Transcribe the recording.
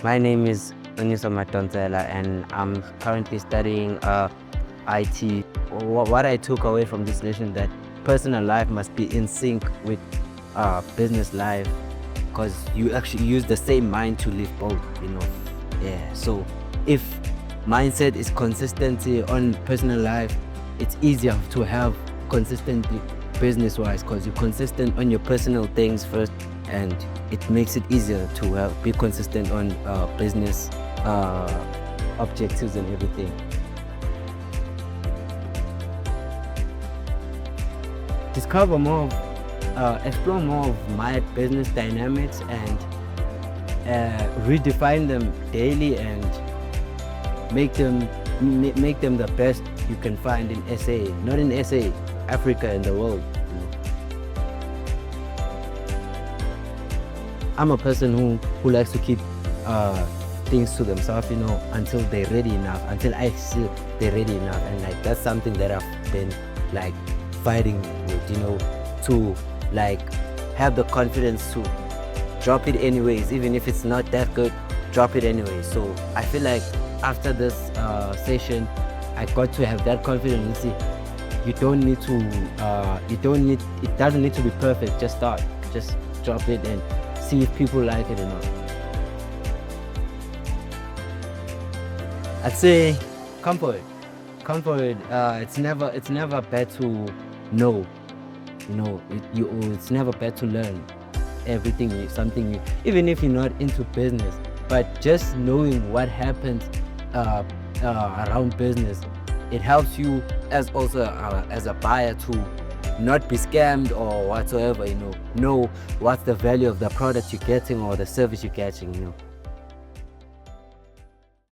My name is Eduvos Midrand and I'm currently studying IT. What I took away from this lesson that personal life must be in sync with business life, because you actually use the same mind to live both, Yeah. So if mindset is consistency on personal life, it's easier to have consistency business-wise, because you're consistent on your personal things first, and it makes it easier to be consistent on business objectives and everything. Discover more, explore more of my business dynamics and redefine them daily and make them the best you can find in SA, not in SA, Africa and the world. I'm a person who likes to keep things to themselves, until they're ready enough, until I see they're ready enough. And that's something that I've been fighting with, to have the confidence to drop it anyways, even if it's not that good, drop it anyway. So I feel like after this session, I got to have that confidence. See, it doesn't need to be perfect. Just start, just drop it and see if people like it or not. I'd say comfort. It's never bad to know. It's never bad to learn something new, even if you're not into business. But just knowing what happens around business, it helps you as a buyer to not be scammed or whatsoever. Know what's the value of the product you're getting or the service you're getting.